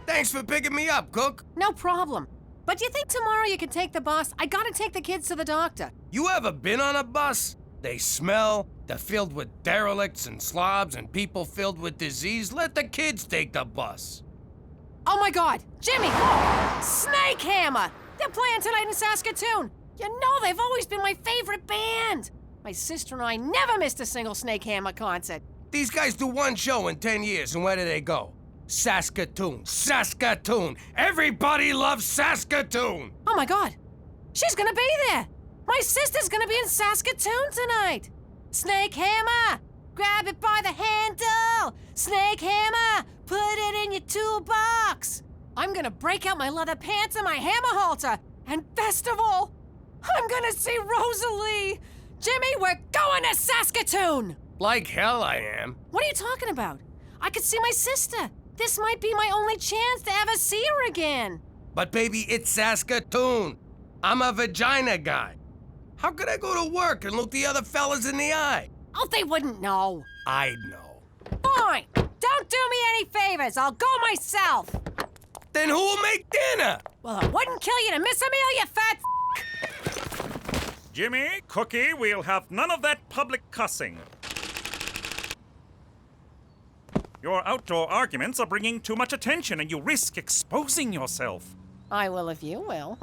Thanks for picking me up, Cook. No problem. But do you think tomorrow you can take the bus? I gotta take the kids to the doctor. You ever been on a bus? They smell, they're filled with derelicts and slobs and people filled with disease. Let the kids take the bus. Oh my God, Jimmy! Snake Hammer! They're playing tonight in Saskatoon. You know they've always been my favorite band. My sister and I never missed a single Snake Hammer concert. These guys do one show in 10 years, and where do they go? Saskatoon. Saskatoon! Everybody loves Saskatoon! Oh my God, she's gonna be there. My sister's gonna be in Saskatoon tonight. Snake Hammer, grab it by the handle. Snake Hammer, put it in your toolbox. I'm gonna break out my leather pants and my hammer halter. And best of all, I'm gonna see Rosalie. Jimmy, we're going to Saskatoon. Like hell I am. What are you talking about? I could see my sister. This might be my only chance to ever see her again. But baby, it's Saskatoon. I'm a vagina guy. How could I go to work and look the other fellas in the eye? Oh, they wouldn't know. I'd know. Fine. Don't do me any favors. I'll go myself. Then who'll make dinner? Well, I wouldn't kill you to miss a meal, you fat Jimmy, Cookie, we'll have none of that public cussing. Your outdoor arguments are bringing too much attention and you risk exposing yourself. I will if you will.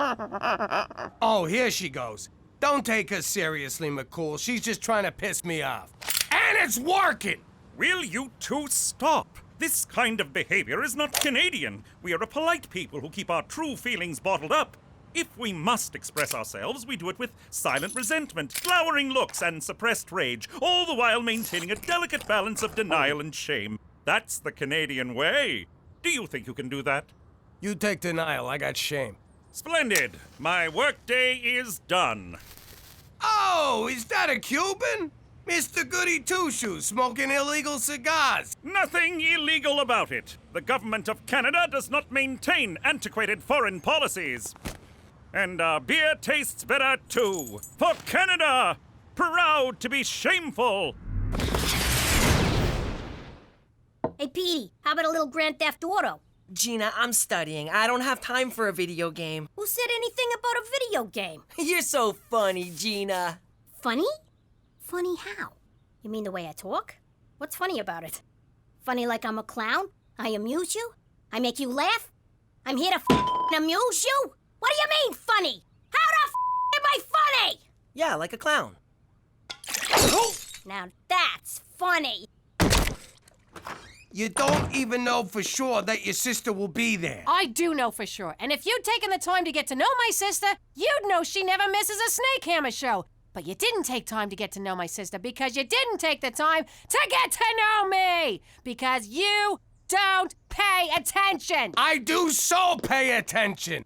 Oh, here she goes. Don't take her seriously, McCool. She's just trying to piss me off. And it's working! Will you two stop? This kind of behavior is not Canadian. We are a polite people who keep our true feelings bottled up. If we must express ourselves, we do it with silent resentment, glowering looks, and suppressed rage, all the while maintaining a delicate balance of denial and shame. That's the Canadian way. Do you think you can do that? You take denial, I got shame. Splendid. My workday is done. Oh, is that a Cuban? Mr. Goody Two-Shoes smoking illegal cigars. Nothing illegal about it. The government of Canada does not maintain antiquated foreign policies. And our beer tastes better too. For Canada! Proud to be shameful! Hey, Petey, how about a little Grand Theft Auto? Gina, I'm studying. I don't have time for a video game. Who said anything about a video game? You're so funny, Gina. Funny? Funny how? You mean the way I talk? What's funny about it? Funny like I'm a clown? I amuse you? I make you laugh? I'm here to amuse you? What do you mean, funny? How the am I funny? Yeah, like a clown. Now that's funny. You don't even know for sure that your sister will be there. I do know for sure. And if you'd taken the time to get to know my sister, you'd know she never misses a Snake Hammer show. But you didn't take time to get to know my sister because you didn't take the time to get to know me. Because you don't pay attention. I do so pay attention.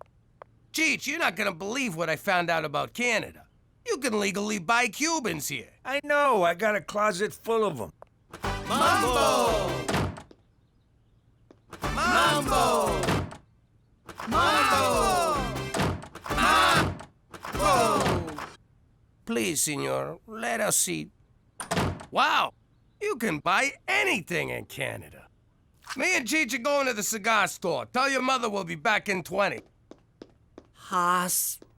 Cheech, you're not gonna believe what I found out about Canada. You can legally buy Cubans here. I know, I got a closet full of them. Mambo! Mambo! Mambo! Mambo! Please, senor, let us see. Wow, you can buy anything in Canada. Me and Cheech are going to the cigar store. Tell your mother we'll be back in 20. Hospital.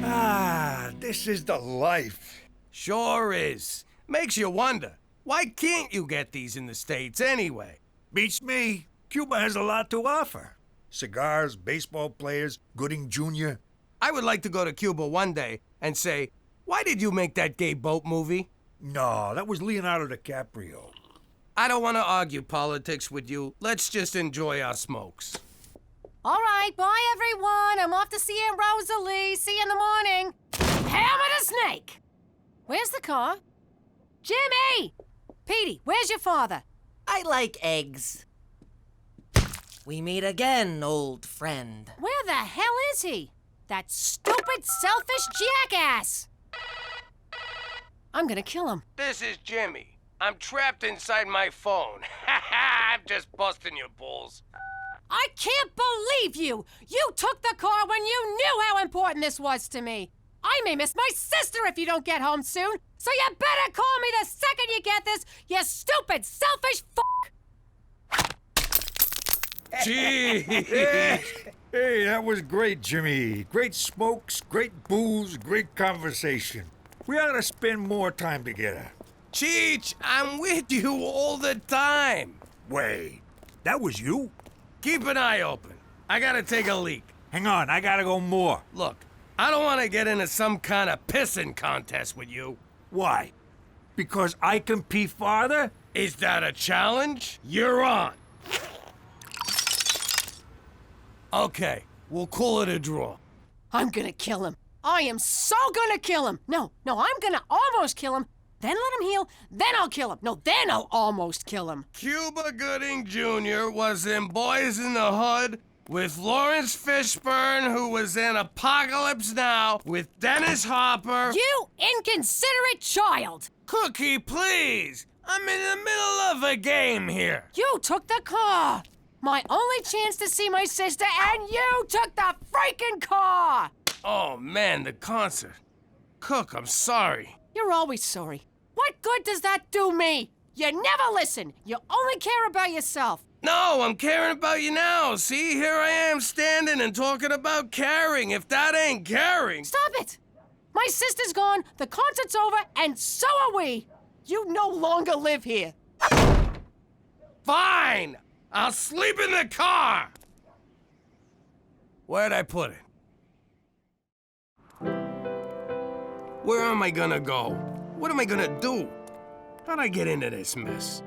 Ah, this is the life. Sure is. Makes you wonder, why can't you get these in the States anyway? Beats me. Cuba has a lot to offer. Cigars, baseball players, Gooding Jr. I would like to go to Cuba one day and say, why did you make that gay boat movie? No, that was Leonardo DiCaprio. I don't want to argue politics with you. Let's just enjoy our smokes. All right, bye, everyone. I'm off to see Aunt Rosalie. See you in the morning. Hammer the snake. Where's the car? Jimmy! Petey, where's your father? I like eggs. We meet again, old friend. Where the hell is he? That stupid, selfish jackass! I'm gonna kill him. This is Jimmy. I'm trapped inside my phone. I'm just busting your balls. I can't believe you! You took the car when you knew how important this was to me. I may miss my sister if you don't get home soon, so you better call me the get this? You stupid, selfish fuck! Gee! Hey, that was great, Jimmy. Great smokes, great booze, great conversation. We ought to spend more time together. Cheech, I'm with you all the time. Wait, that was you? Keep an eye open. I gotta take a leak. Hang on, I gotta go more. Look, I don't want to get into some kind of pissing contest with you. Why? Because I can pee farther? Is that a challenge? You're on. Okay, we'll call it a draw. I'm gonna kill him. I am so gonna kill him. No, I'm gonna almost kill him. Then let him heal. Then I'll kill him. No, then I'll almost kill him. Cuba Gooding Jr. was in Boys in the Hood with Lawrence Fishburne, who was in Apocalypse Now with Dennis Hopper. You inconsiderate child! Cookie, please! I'm in the middle of a game here. You took the car! My only chance to see my sister, and you took the freaking car! Oh, man, the concert. Cook, I'm sorry. You're always sorry. What good does that do me? You never listen. You only care about yourself. No, I'm caring about you now. See, here I am standing and talking about caring. If that ain't caring... Stop it! My sister's gone, the concert's over, and so are we. You no longer live here. Fine! I'll sleep in the car! Where'd I put it? Where am I gonna go? What am I gonna do? How'd I get into this mess?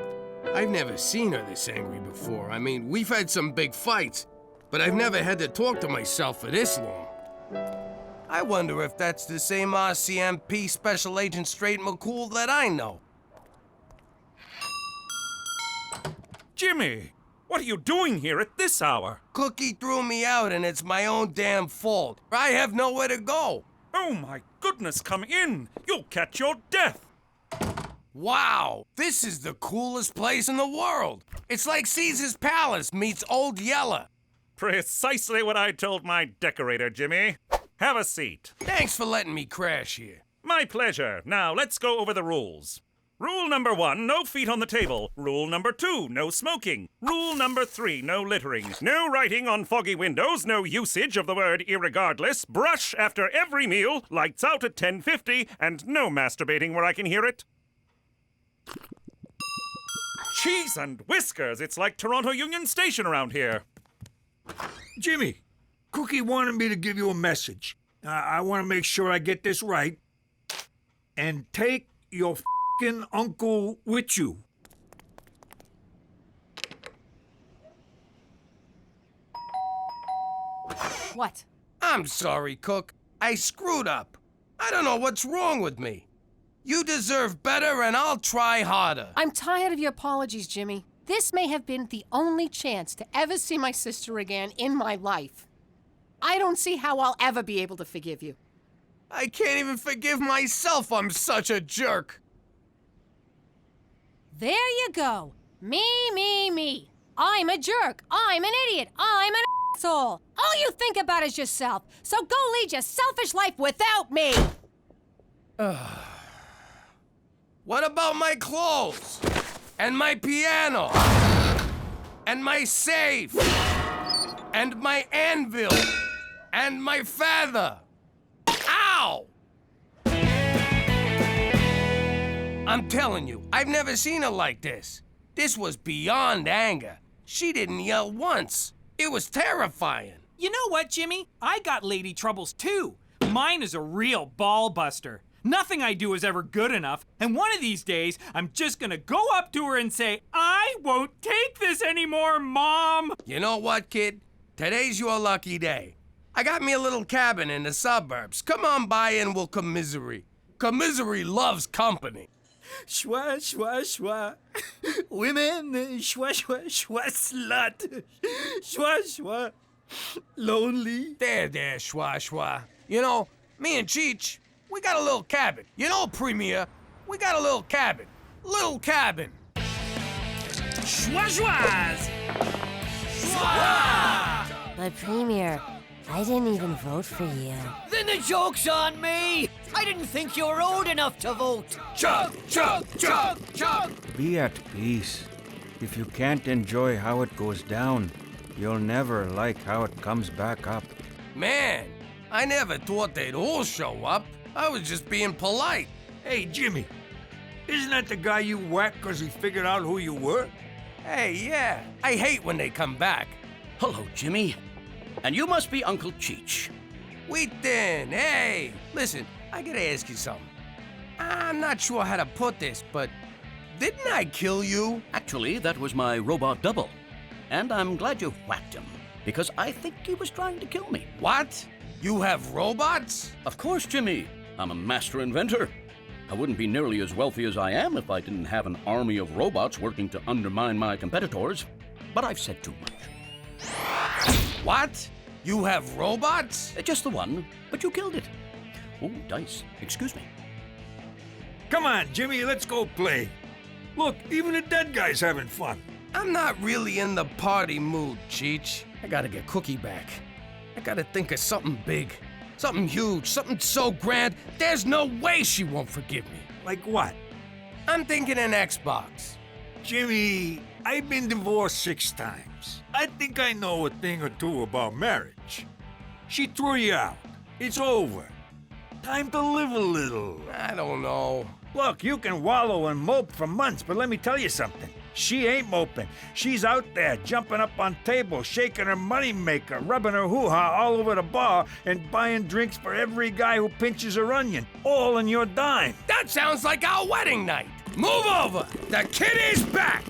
I've never seen her this angry before. I mean, we've had some big fights, but I've never had to talk to myself for this long. I wonder if that's the same RCMP Special Agent McCool that I know. Jimmy, what are you doing here at this hour? Cookie threw me out and it's my own damn fault. I have nowhere to go. Oh my goodness, come in. You'll catch your death. Wow, this is the coolest place in the world. It's like Caesar's Palace meets Old Yeller. Precisely what I told my decorator, Jimmy. Have a seat. Thanks for letting me crash here. My pleasure. Now, let's go over the rules. Rule number 1, no feet on the table. Rule number 2, no smoking. Rule number 3, no littering. No writing on foggy windows, no usage of the word irregardless, brush after every meal, lights out at 10:50, and no masturbating where I can hear it. Cheese and whiskers, it's like Toronto Union Station around here. Jimmy, Cookie wanted me to give you a message. I want to make sure I get this right. And take your f***ing uncle with you. What? I'm sorry, Cook. I screwed up. I don't know what's wrong with me. You deserve better and I'll try harder. I'm tired of your apologies, Jimmy. This may have been the only chance to ever see my sister again in my life. I don't see how I'll ever be able to forgive you. I can't even forgive myself. I'm such a jerk. There you go. Me. I'm a jerk. I'm an idiot. I'm an asshole. All you think about is yourself. So go lead your selfish life without me. What about my clothes? And my piano? And my safe? And my anvil? And my feather? Ow! I'm telling you, I've never seen her like this. This was beyond anger. She didn't yell once. It was terrifying. You know what, Jimmy? I got lady troubles too. Mine is a real ball buster. Nothing I do is ever good enough, and one of these days, I'm just gonna go up to her and say, I won't take this anymore, Mom! You know what, kid? Today's your lucky day. I got me a little cabin in the suburbs. Come on by and we'll commiserate. Commiserate loves company. Schwa, schwa, schwa. Women, schwa, schwa, schwa, slut. Schwa, schwa. Lonely. There, schwa. You know, me and Cheech, we got a little cabin. You know, Premier, we got a little cabin. Little cabin. Schwa, schwas. But Premier, I didn't even vote for you. Then the joke's on me. I didn't think you were old enough to vote. Chug, chug, chug, chug. Be at peace. If you can't enjoy how it goes down, you'll never like how it comes back up. Man, I never thought they'd all show up. I was just being polite. Hey, Jimmy, isn't that the guy you whacked 'cause he figured out who you were? Hey, yeah, I hate when they come back. Hello, Jimmy. And you must be Uncle Cheech. Wheaton, hey, listen, I gotta ask you something. I'm not sure how to put this, but didn't I kill you? Actually, that was my robot double. And I'm glad you whacked him, because I think he was trying to kill me. What? You have robots? Of course, Jimmy. I'm a master inventor. I wouldn't be nearly as wealthy as I am if I didn't have an army of robots working to undermine my competitors. But I've said too much. What? You have robots? Just the one, but you killed it. Oh, dice. Excuse me. Come on, Jimmy, let's go play. Look, even the dead guy's having fun. I'm not really in the party mood, Cheech. I gotta get Cookie back. I gotta think of something big. Something huge, something so grand, there's no way she won't forgive me. Like what? I'm thinking an Xbox. Jimmy, I've been divorced 6 times. I think I know a thing or two about marriage. She threw you out. It's over. Time to live a little. I don't know. Look, you can wallow and mope for months, but let me tell you something. She ain't moping. She's out there jumping up on tables, shaking her moneymaker, rubbing her hoo-ha all over the bar, and buying drinks for every guy who pinches her onion, all on your dime. That sounds like our wedding night. Move over. The kid is back.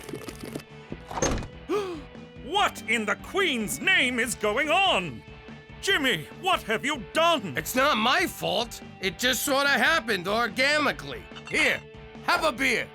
What in the Queen's name is going on? Jimmy, what have you done? It's not my fault. It just sort of happened organically. Here, have a beer.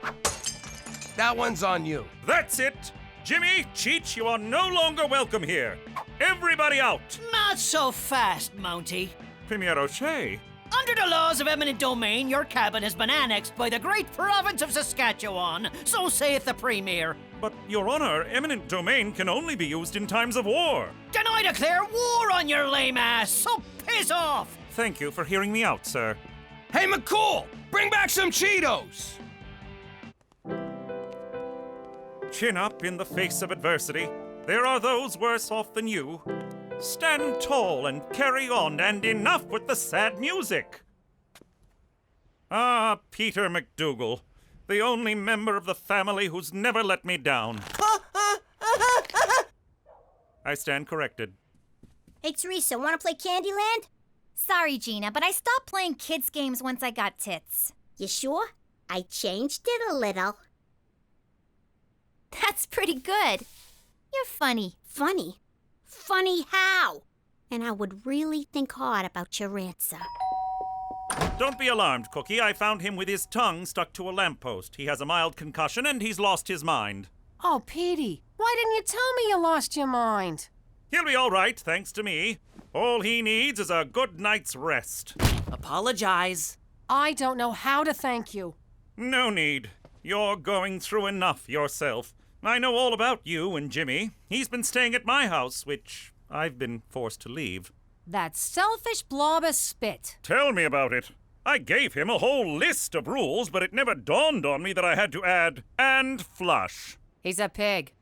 That one's on you. That's it. Jimmy, Cheech, you are no longer welcome here. Everybody out. Not so fast, Mountie. Premier O'Shea. Under the laws of eminent domain, your cabin has been annexed by the great province of Saskatchewan. So saith the Premier. But, Your Honor, eminent domain can only be used in times of war. Then I declare war on your lame ass, so piss off! Thank you for hearing me out, sir. Hey, McCool, bring back some Cheetos. Chin up in the face of adversity. There are those worse off than you. Stand tall and carry on, and enough with the sad music. Ah, Peter MacDougal, the only member of the family who's never let me down. I stand corrected. Hey, Teresa, wanna play Candyland? Sorry, Gina, but I stopped playing kids' games once I got tits. You sure? I changed it a little. That's pretty good. You're funny. Funny? Funny how? And I would really think hard about your answer. Don't be alarmed, Cookie. I found him with his tongue stuck to a lamppost. He has a mild concussion and he's lost his mind. Oh, Petey, why didn't you tell me you lost your mind? He'll be all right, thanks to me. All he needs is a good night's rest. Apologize. I don't know how to thank you. No need. You're going through enough yourself. I know all about you and Jimmy. He's been staying at my house, which I've been forced to leave. That selfish blob of spit. Tell me about it. I gave him a whole list of rules, but it never dawned on me that I had to add, and flush. He's a pig.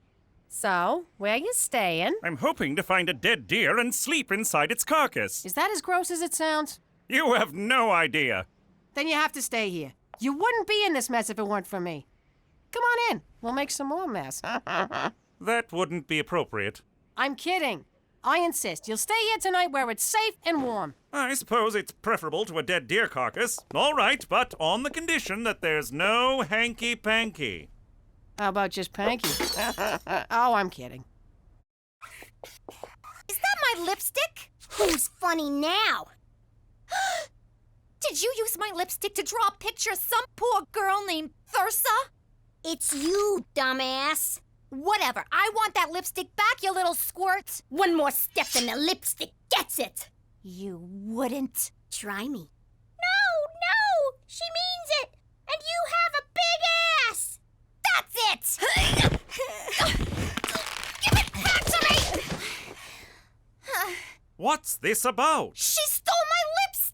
So, where you staying? I'm hoping to find a dead deer and sleep inside its carcass. Is that as gross as it sounds? You have no idea. Then you have to stay here. You wouldn't be in this mess if it weren't for me. Come on in. We'll make some more mess. That wouldn't be appropriate. I'm kidding. I insist. You'll stay here tonight where it's safe and warm. I suppose it's preferable to a dead deer carcass. All right, but on the condition that there's no hanky-panky. How about just Panky? Oh, I'm kidding. Is that my lipstick? Who's funny now? Did you use my lipstick to draw a picture of some poor girl named Thursa? It's you, dumbass. Whatever. I want that lipstick back, you little squirt. One more step and the lipstick gets it. You wouldn't. Try me. No! She means it! And you have a big ass! That's it! Give it back to me! What's this about? She stole my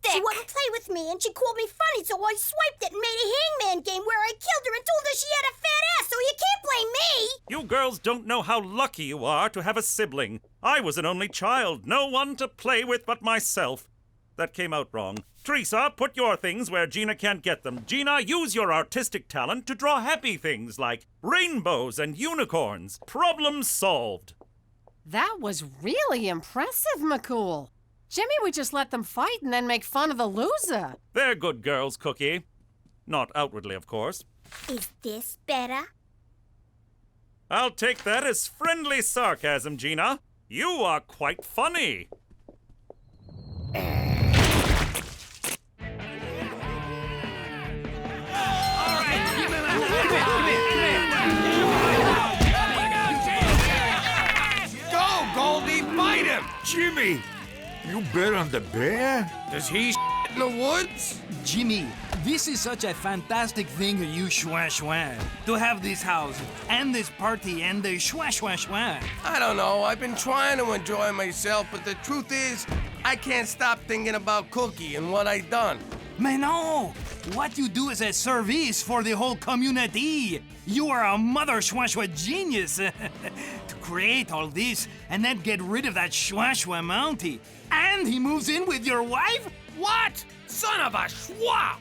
stick. She wouldn't play with me, and she called me funny, so I swiped it and made a hangman game where I killed her and told her she had a fat ass, so you can't blame me! You girls don't know how lucky you are to have a sibling. I was an only child, no one to play with but myself. That came out wrong. Teresa, put your things where Gina can't get them. Gina, use your artistic talent to draw happy things like rainbows and unicorns. Problem solved. That was really impressive, McCool. Jimmy would just let them fight and then make fun of the loser. They're good girls, Cookie. Not outwardly, of course. Is this better? I'll take that as friendly sarcasm, Gina. You are quite funny. Go, Goldie, fight him! Jimmy, you bet on the bear? Does he in the woods? Jimmy, this is such a fantastic thing, you schwa to have this house and this party and the schwa. I don't know. I've been trying to enjoy myself, but the truth is, I can't stop thinking about Cookie and what I done. Mais non! What you do is a service for the whole community. You are a mother schwa genius to create all this and then get rid of that schwa Mountie. And he moves in with your wife? What? Son of a schwa!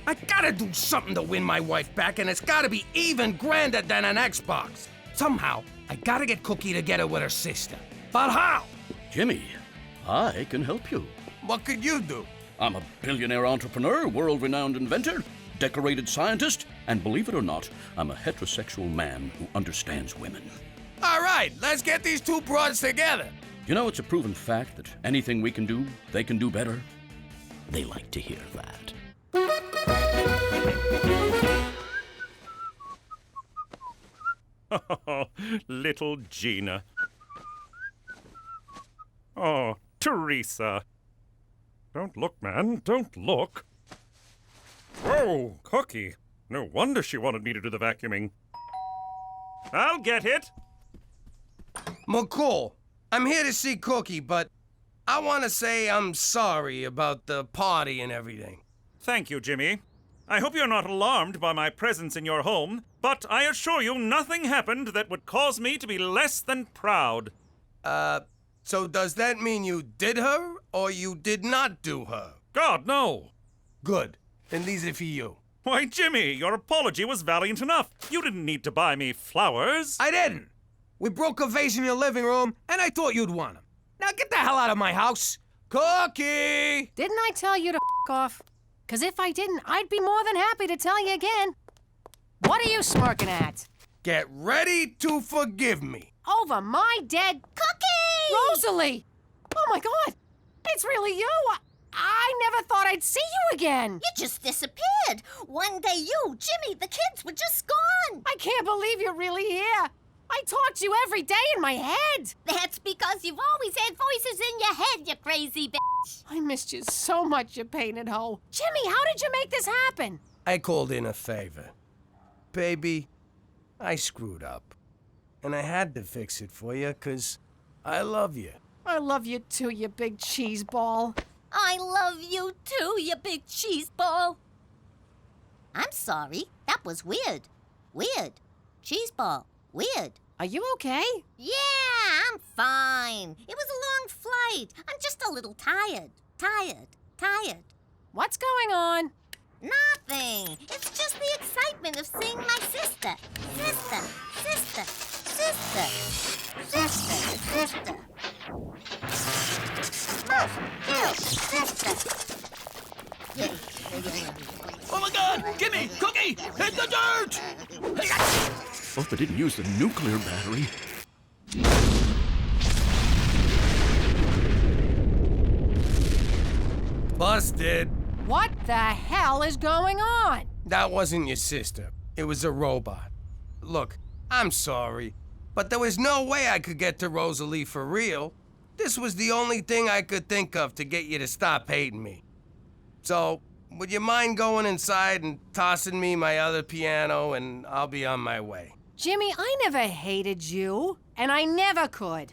I gotta do something to win my wife back, and it's gotta be even grander than an Xbox. Somehow, I gotta get Cookie together with her sister. But how? Jimmy, I can help you. What could you do? I'm a billionaire entrepreneur, world-renowned inventor, decorated scientist, and believe it or not, I'm a heterosexual man who understands women. All right, let's get these two broads together. You know, it's a proven fact that anything we can do, they can do better. They like to hear that. Oh, little Gina. Oh, Teresa. Don't look, man. Don't look. Whoa, Cookie. No wonder she wanted me to do the vacuuming. I'll get it. McCool, I'm here to see Cookie, but I want to say I'm sorry about the party and everything. Thank you, Jimmy. I hope you're not alarmed by my presence in your home, but I assure you nothing happened that would cause me to be less than proud. So does that mean you did her, or you did not do her? God, no. Good. Then these are for you. Why, Jimmy, your apology was valiant enough. You didn't need to buy me flowers. I didn't. We broke a vase in your living room, and I thought you'd want them. Now get the hell out of my house. Cookie! Didn't I tell you to f off? Because if I didn't, I'd be more than happy to tell you again. What are you smirking at? Get ready to forgive me. Over my dead Cookie! Rosalie! Oh my God! It's really you! I never thought I'd see you again! You just disappeared. One day you, Jimmy, the kids were just gone. I can't believe you're really here! I talk to you every day in my head! That's because you've always had voices in your head, you crazy bitch. I missed you so much, you Painted Hos. Jimmy, how did you make this happen? I called in a favor. Baby, I screwed up. And I had to fix it for you, 'cause I love you. I love you too, you big cheese ball. I love you too, you big cheese ball. I'm sorry. That was weird. Weird. Cheese ball. Weird. Are you okay? Yeah, I'm fine. It was a long flight. I'm just a little tired. Tired. What's going on? Nothing. It's just the excitement of seeing my sister. Sister. Oh my God! Jimmy! Cookie! Hit the dirt! Hope I didn't use the nuclear battery. Busted. What the hell is going on? That wasn't your sister. It was a robot. Look, I'm sorry, but there was no way I could get to Rosalie for real. This was the only thing I could think of to get you to stop hating me. So, would you mind going inside and tossing me my other piano, and I'll be on my way? Jimmy, I never hated you, and I never could.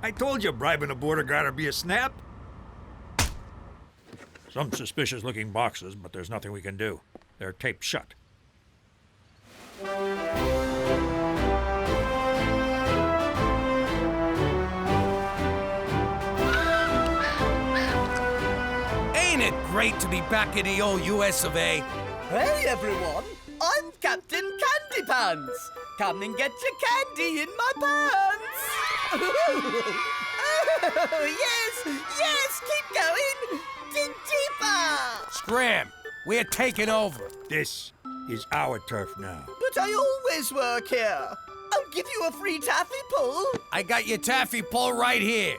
I told you bribing a border guard would be a snap. Some suspicious-looking boxes, but there's nothing we can do. They're taped shut. Ain't it great to be back in the old US of A? Hey everyone, I'm Captain Candy Pants. Come and get your candy in my pants. Oh, yes, keep going. Deeper. Scram! We're taking over. This is our turf now. But I always work here. I'll give you a free taffy pull. I got your taffy pull right here.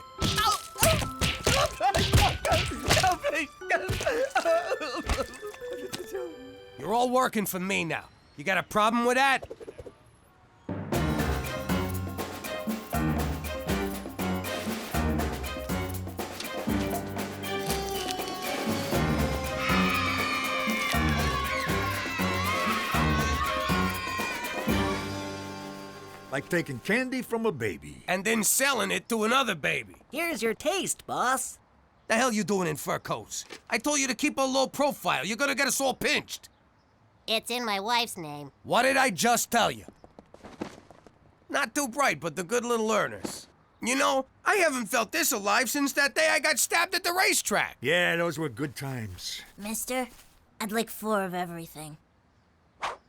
You're all working for me now. You got a problem with that? Like taking candy from a baby. And then selling it to another baby. Here's your taste, boss. The hell you doing in fur coats? I told you to keep a low profile. You're gonna get us all pinched. It's in my wife's name. What did I just tell you? Not too bright, but the good little learners. You know, I haven't felt this alive since that day I got stabbed at the racetrack. Yeah, those were good times. Mister, I'd like 4 of everything.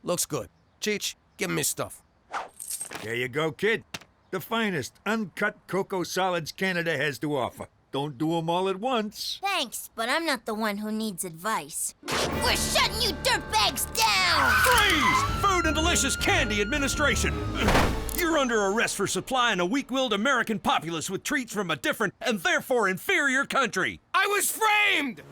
Looks good. Cheech, give him his stuff. There you go, kid. The finest uncut cocoa solids Canada has to offer. Don't do them all at once. Thanks, but I'm not the one who needs advice. We're shutting you dirtbags down! Freeze! Food and Delicious Candy Administration! You're under arrest for supplying a weak-willed American populace with treats from a different and therefore inferior country. I was framed!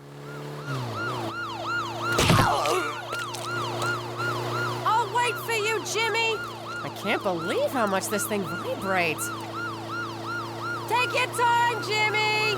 I'll wait for you, Jimmy. I can't believe how much this thing vibrates. Take your time, Jimmy!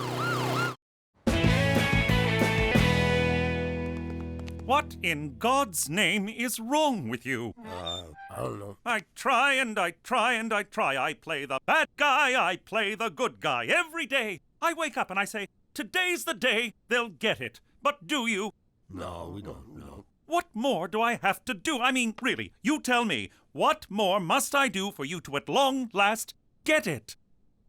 What in God's name is wrong with you? I don't know. I try and I try and I try. I play the bad guy, I play the good guy every day. I wake up and I say, today's the day they'll get it. But do you? No, we don't know. What more do I have to do? I mean, really, you tell me, what more must I do for you to at long last get it?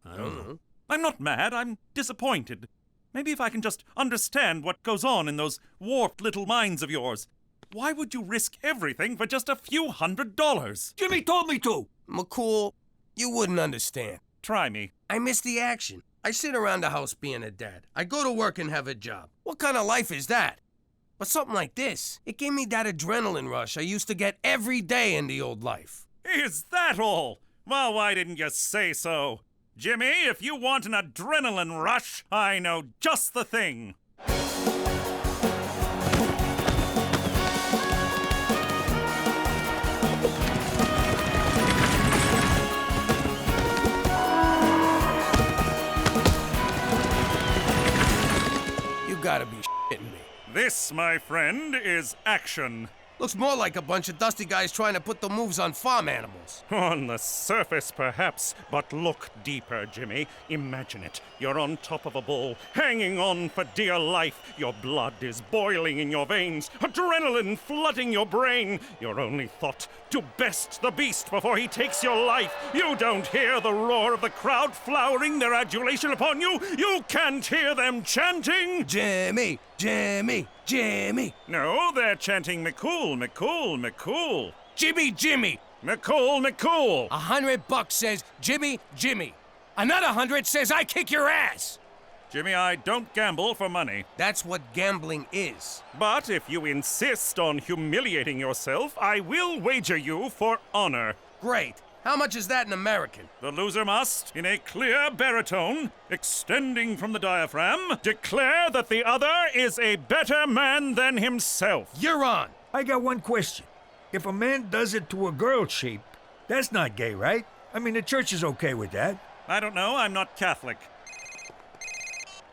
I don't know. I'm not mad, I'm disappointed. Maybe if I can just understand what goes on in those warped little minds of yours. Why would you risk everything for just a few $100? Jimmy told me to. McCool, you wouldn't understand. Try me. I miss the action. I sit around the house being a dad. I go to work and have a job. What kind of life is that? But something like this, it gave me that adrenaline rush I used to get every day in the old life. Is that all? Well, why didn't you say so? Jimmy, if you want an adrenaline rush, I know just the thing. You gotta be shitting me. This, my friend, is action. Looks more like a bunch of dusty guys trying to put the moves on farm animals. On the surface, perhaps, but look deeper, Jimmy. Imagine it. You're on top of a bull, hanging on for dear life. Your blood is boiling in your veins, adrenaline flooding your brain. Your only thought, to best the beast before he takes your life. You don't hear the roar of the crowd flowering their adulation upon you. You can't hear them chanting, Jimmy, Jimmy, Jimmy. No, they're chanting McCool, McCool, McCool. Jimmy, Jimmy. McCool, McCool. $100 says Jimmy, Jimmy. Another 100 says I kick your ass. Jimmy, I don't gamble for money. That's what gambling is. But if you insist on humiliating yourself, I will wager you for honor. Great. How much is that in American? The loser must, in a clear baritone, extending from the diaphragm, declare that the other is a better man than himself. You're on. I got one question. If a man does it to a girl sheep, that's not gay, right? I mean, the church is okay with that. I don't know, I'm not Catholic.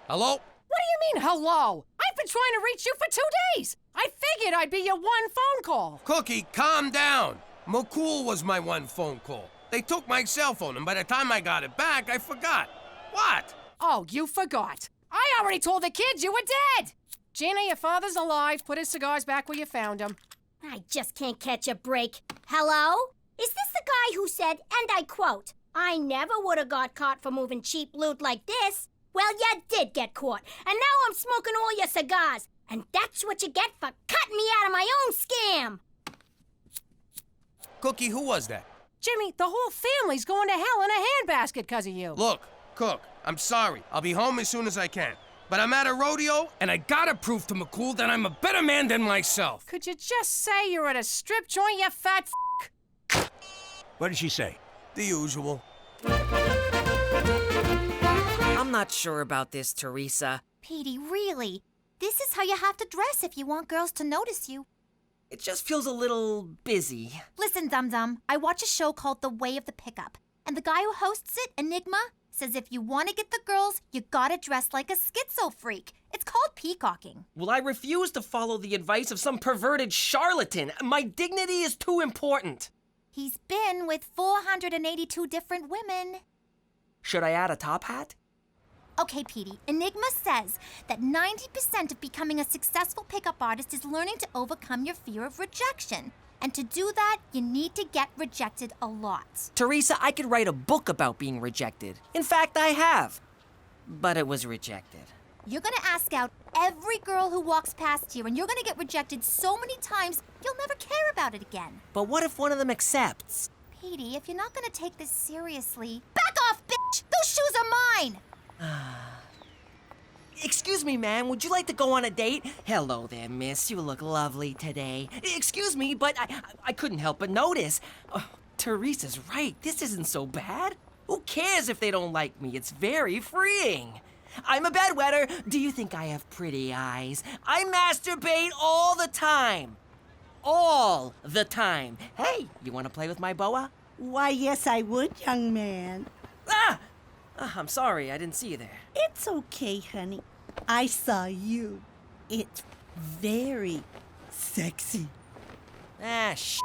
Hello? What do you mean, hello? I've been trying to reach you for 2 days. I figured I'd be your one phone call. Cookie, calm down. McCool was my one phone call. They took my cell phone, and by the time I got it back, I forgot. What? Oh, you forgot. I already told the kids you were dead. Gina, your father's alive. Put his cigars back where you found them. I just can't catch a break. Hello? Is this the guy who said, and I quote, "I never would have got caught for moving cheap loot like this"? Well, you did get caught, and now I'm smoking all your cigars. And that's what you get for cutting me out of my own scam. Cookie, who was that? Jimmy, the whole family's going to hell in a handbasket because of you. Look, Cook, I'm sorry. I'll be home as soon as I can. But I'm at a rodeo, and I gotta prove to McCool that I'm a better man than myself. Could you just say you're at a strip joint, you fat f***? What did she say? The usual. I'm not sure about this, Teresa. Petey, really? This is how you have to dress if you want girls to notice you. It just feels a little busy. Listen, Dum-Dum, I watch a show called The Way of the Pickup. And the guy who hosts it, Enigma, says if you want to get the girls, you gotta dress like a schizo freak. It's called peacocking. Well, I refuse to follow the advice of some perverted charlatan. My dignity is too important. He's been with 482 different women. Should I add a top hat? Okay, Petey, Enigma says that 90% of becoming a successful pickup artist is learning to overcome your fear of rejection. And to do that, you need to get rejected a lot. Teresa, I could write a book about being rejected. In fact, I have. But it was rejected. You're gonna ask out every girl who walks past here, and you're gonna get rejected so many times, you'll never care about it again. But what if one of them accepts? Petey, if you're not gonna take this seriously, back off, bitch! Those shoes are mine! Excuse me, ma'am, would you like to go on a date? Hello there, miss. You look lovely today. Excuse me, but I couldn't help but notice. Oh, Teresa's right. This isn't so bad. Who cares if they don't like me? It's very freeing. I'm a bedwetter. Do you think I have pretty eyes? I masturbate all the time. All the time. Hey, you want to play with my boa? Why, yes, I would, young man. Ah! I'm sorry, I didn't see you there. It's okay, honey. I saw you. It's very sexy. Ah, sh**.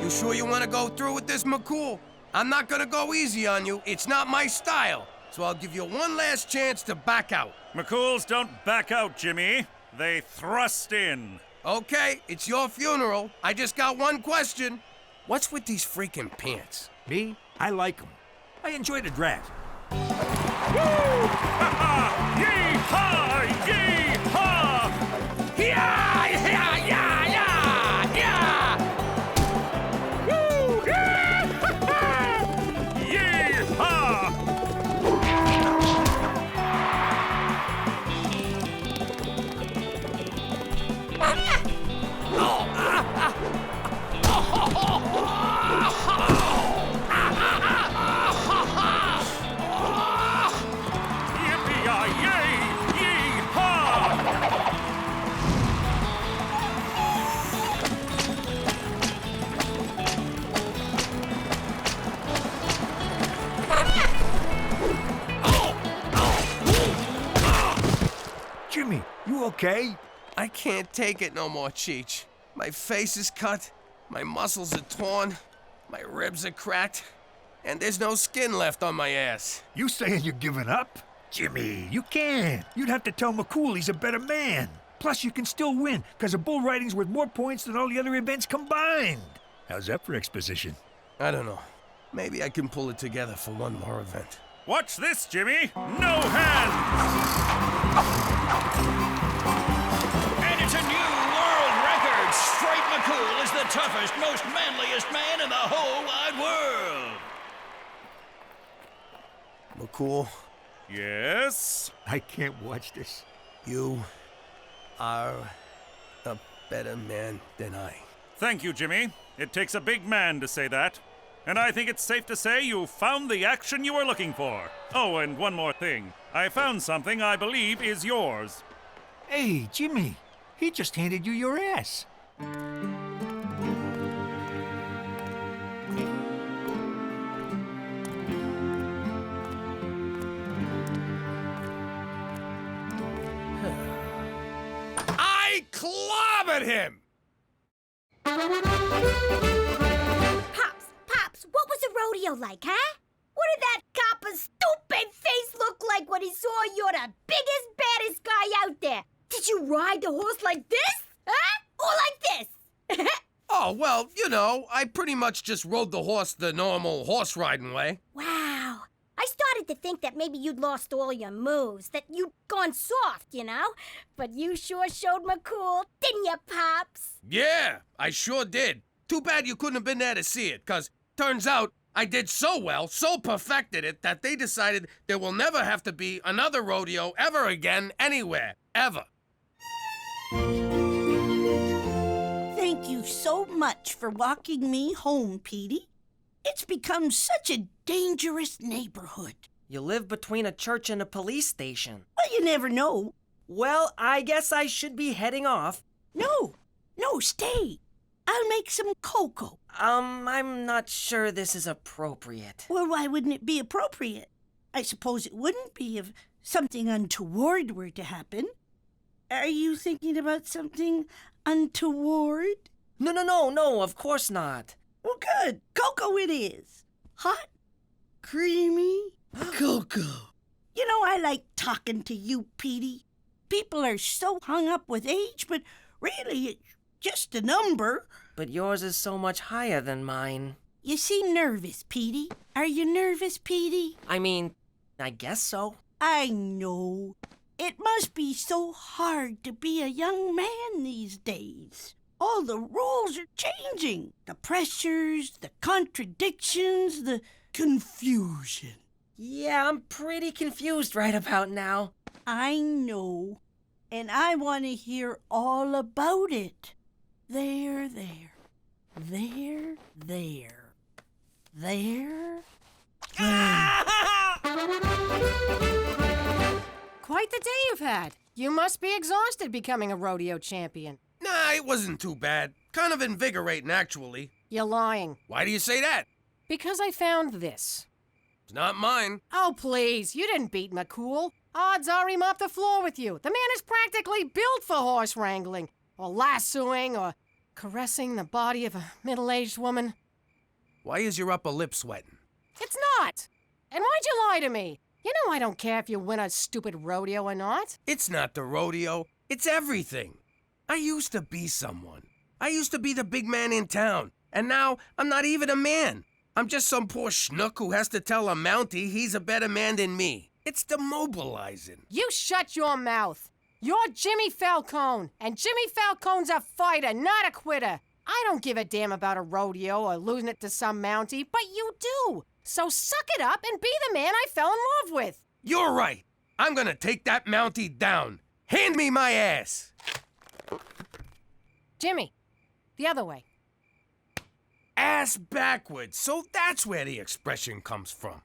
You sure you want to go through with this, McCool? I'm not gonna go easy on you. It's not my style. So I'll give you one last chance to back out. McCools don't back out, Jimmy. They thrust in. Okay, it's your funeral. I just got one question. What's with these freaking pants? Me? I like them. I enjoy the draft. Woo! Ha-ha! Yee-haw! Yee-haw! Yeah! Yeah! Yeah! Yeah! Yeah! Woo! Yeah! Yee-haw! Jimmy, you okay? I can't take it no more, Cheech. My face is cut, my muscles are torn, my ribs are cracked, and there's no skin left on my ass. You saying you're giving up? Jimmy, you can't. You'd have to tell McCool he's a better man. Plus, you can still win, because a bull riding's worth more points than all the other events combined. How's that for exposition? I don't know. Maybe I can pull it together for one more event. Watch this, Jimmy. No hands! And it's a new world record. Straight McCool is the toughest, most manliest man in the whole wide world. McCool? Yes? I can't watch this. You are a better man than I. Thank you, Jimmy. It takes a big man to say that. And I think it's safe to say you found the action you were looking for. Oh, and one more thing. I found something I believe is yours. Hey, Jimmy, he just handed you your ass. I clobbered him! Pops, what was a rodeo like, huh? What did that copper's stupid face look like when he saw you're the biggest, baddest guy out there? Did you ride the horse like this? Huh? Or like this? Oh, well, you know, I pretty much just rode the horse the normal horse riding way. Wow. I started to think that maybe you'd lost all your moves, that you'd gone soft, you know? But you sure showed McCool, didn't you, Pops? Yeah, I sure did. Too bad you couldn't have been there to see it, 'cause turns out I did so well, so perfected it, that they decided there will never have to be another rodeo ever again, anywhere, ever. Thank you so much for walking me home, Petey. It's become such a dangerous neighborhood. You live between a church and a police station. Well, you never know. Well, I guess I should be heading off. No, stay. I'll make some cocoa. I'm not sure this is appropriate. Well, why wouldn't it be appropriate? I suppose it wouldn't be if something untoward were to happen. Are you thinking about something untoward? No, of course not. Well, good. Cocoa it is. Hot, creamy cocoa. You know, I like talking to you, Petey. People are so hung up with age, but really, it's just a number. But yours is so much higher than mine. You seem nervous, Petey. Are you nervous, Petey? I mean, I guess so. I know. It must be so hard to be a young man these days. All the rules are changing. The pressures, the contradictions, the confusion. Yeah, I'm pretty confused right about now. I know. And I want to hear all about it. There. Quite the day you've had. You must be exhausted becoming a rodeo champion. Nah, it wasn't too bad. Kind of invigorating, actually. You're lying. Why do you say that? Because I found this. It's not mine. Oh, please. You didn't beat McCool. Odds are he mopped the floor with you. The man is practically built for horse wrangling, or lassoing, or caressing the body of a middle-aged woman. Why is your upper lip sweating? It's not. And why'd you lie to me? You know I don't care if you win a stupid rodeo or not. It's not the rodeo. It's everything. I used to be someone. I used to be the big man in town. And now I'm not even a man. I'm just some poor schnook who has to tell a Mountie he's a better man than me. It's demobilizing. You shut your mouth. You're Jimmy Falcone, and Jimmy Falcone's a fighter, not a quitter. I don't give a damn about a rodeo or losing it to some Mountie, but you do. So suck it up and be the man I fell in love with. You're right. I'm gonna take that Mountie down. Hand me my ass. Jimmy, the other way. Ass backwards. So that's where the expression comes from.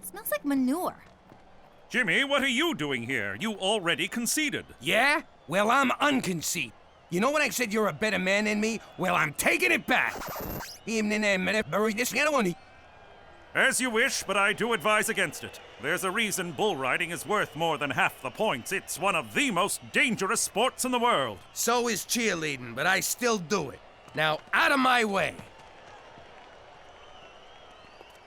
Smells like manure. Jimmy, what are you doing here? You already conceded. Yeah? Well, I'm unconceited. You know when I said you're a better man than me? Well, I'm taking it back. As you wish, but I do advise against it. There's a reason bull riding is worth more than half the points. It's one of the most dangerous sports in the world. So is cheerleading, but I still do it. Now, out of my way.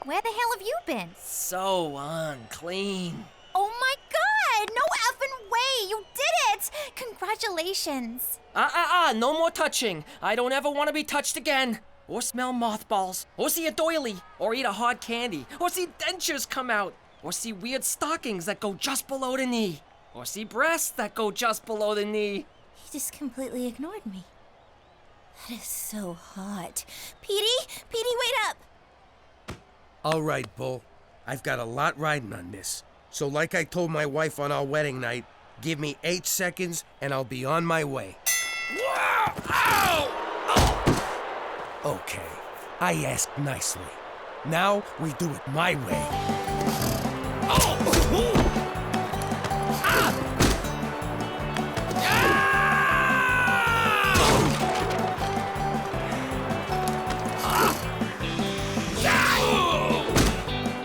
Where the hell have you been? So unclean. Oh my god! No effing way! You did it! Congratulations. No more touching. I don't ever want to be touched again. Or smell mothballs. Or see a doily. Or eat a hard candy. Or see dentures come out. Or see weird stockings that go just below the knee. Or see breasts that go just below the knee. He just completely ignored me. That is so hot. Petey, wait up! All right, Bull. I've got a lot riding on this. So like I told my wife on our wedding night, give me 8 seconds and I'll be on my way. Wow! Ow! Oh! Okay, I asked nicely. Now we do it my way. Oh! Ah!